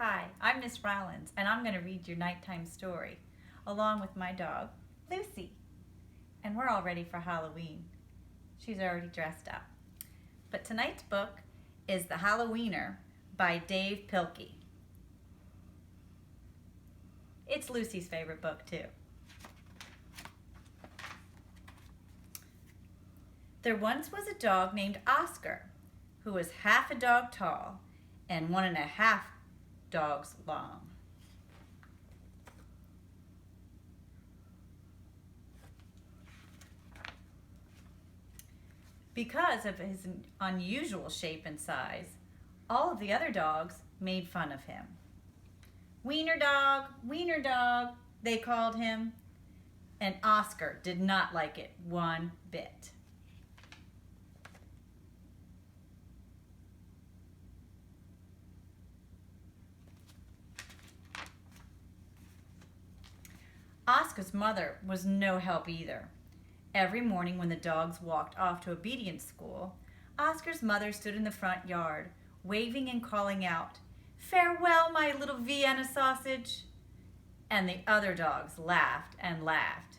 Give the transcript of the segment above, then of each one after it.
Hi, I'm Miss Rollins, and I'm going to read your nighttime story, along with my dog, Lucy. And we're all ready for Halloween. She's already dressed up. But tonight's book is The Halloweener by Dave Pilkey. It's Lucy's favorite book, too. There once was a dog named Oscar, who was half a dog tall and 1.5 dogs long. Because of his unusual shape and size, all of the other dogs made fun of him. Wiener dog, they called him, and Oscar did not like it one bit. Oscar's mother was no help either. Every morning when the dogs walked off to obedience school, Oscar's mother stood in the front yard, waving and calling out, "Farewell, my little Vienna sausage!" And the other dogs laughed and laughed.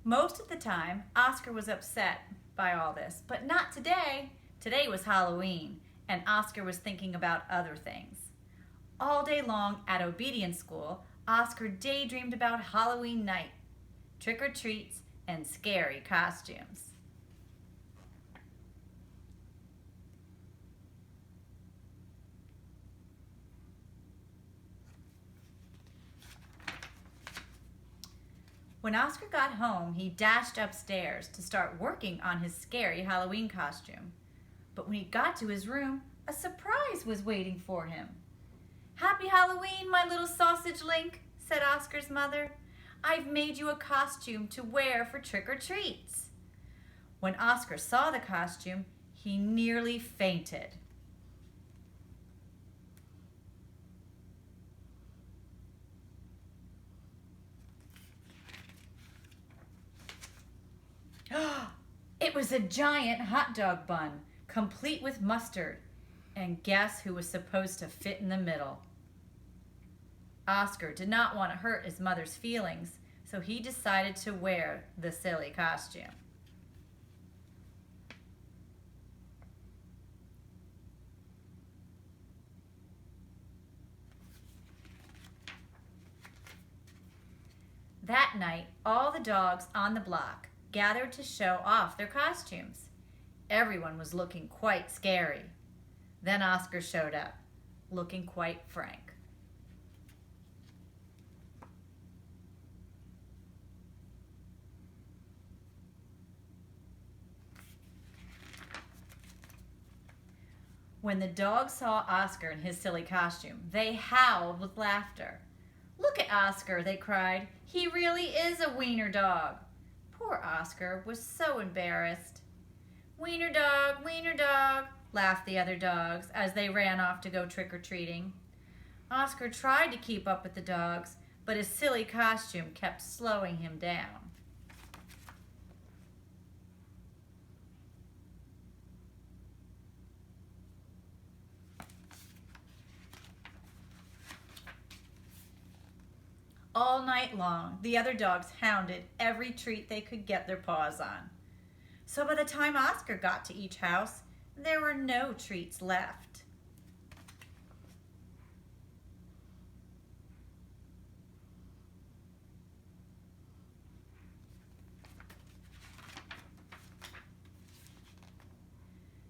Most of the time, Oscar was upset by all this, but not today. Today was Halloween, and Oscar was thinking about other things. All day long at obedience school, Oscar daydreamed about Halloween night, trick-or-treats, and scary costumes. When Oscar got home, he dashed upstairs to start working on his scary Halloween costume. But when he got to his room, a surprise was waiting for him. "Happy Halloween, my little sausage link," said Oscar's mother. "I've made you a costume to wear for trick-or-treats." When Oscar saw the costume, he nearly fainted. It was a giant hot dog bun, complete with mustard. And guess who was supposed to fit in the middle? Oscar did not want to hurt his mother's feelings, so he decided to wear the silly costume. That night, all the dogs on the block gathered to show off their costumes. Everyone was looking quite scary. Then Oscar showed up, looking quite frank. When the dogs saw Oscar in his silly costume, they howled with laughter. "Look at Oscar," they cried. "He really is a wiener dog." Poor Oscar was so embarrassed. Wiener dog," laughed the other dogs as they ran off to go trick-or-treating. Oscar tried to keep up with the dogs, but his silly costume kept slowing him down. All night long, the other dogs hounded every treat they could get their paws on. So by the time Oscar got to each house, there were no treats left.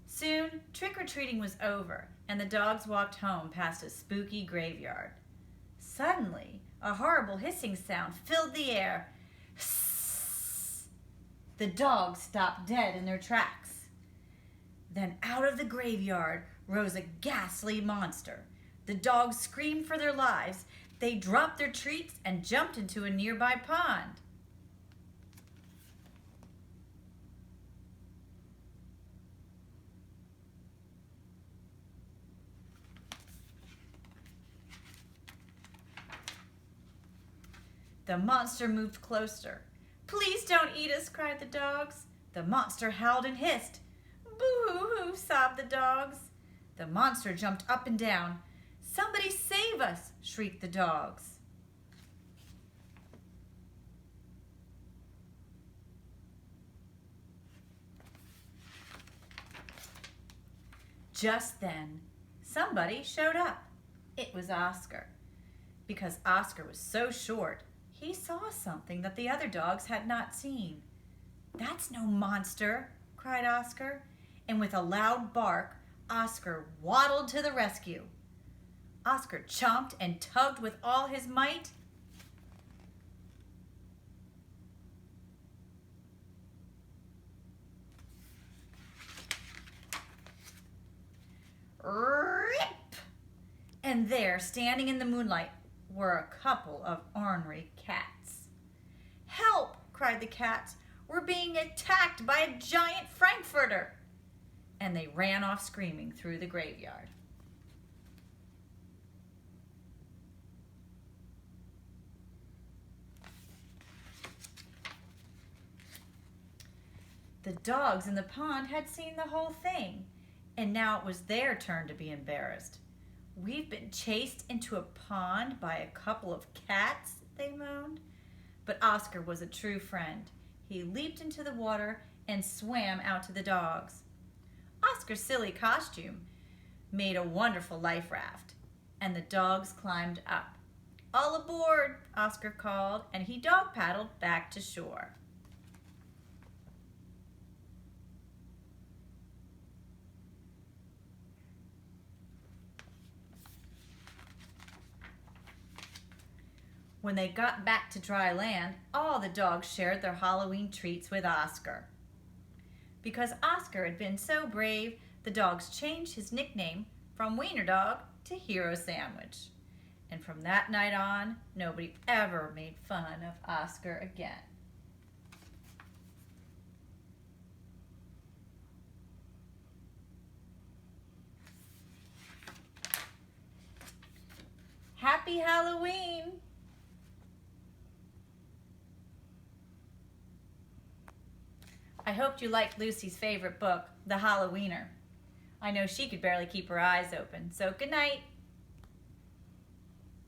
Soon, trick-or-treating was over, and the dogs walked home past a spooky graveyard. Suddenly, a horrible hissing sound filled the air. Hiss! The dogs stopped dead in their tracks. Then out of the graveyard rose a ghastly monster. The dogs screamed for their lives. They dropped their treats and jumped into a nearby pond. The monster moved closer. "Please don't eat us," cried the dogs. The monster howled and hissed. "Boo-hoo-hoo," sobbed the dogs. The monster jumped up and down. "Somebody save us," shrieked the dogs. Just then, somebody showed up. It was Oscar. Because Oscar was so short, he saw something that the other dogs had not seen. "That's no monster," cried Oscar, and with a loud bark, Oscar waddled to the rescue. Oscar chomped and tugged with all his might. Rip! And there, standing in the moonlight, were a couple of ornery cats. "Help!" cried the cats. "We're being attacked by a giant frankfurter!" And they ran off screaming through the graveyard. The dogs in the pond had seen the whole thing, and now it was their turn to be embarrassed. "We've been chased into a pond by a couple of cats," they moaned. But Oscar was a true friend. He leaped into the water and swam out to the dogs. Oscar's silly costume made a wonderful life raft, and the dogs climbed up. "All aboard," Oscar called, and he dog paddled back to shore. When they got back to dry land, all the dogs shared their Halloween treats with Oscar. Because Oscar had been so brave, the dogs changed his nickname from Wiener Dog to Hero Sandwich. And from that night on, nobody ever made fun of Oscar again. Happy Halloween! I hoped you liked Lucy's favorite book, The Halloweener. I know she could barely keep her eyes open, so good night.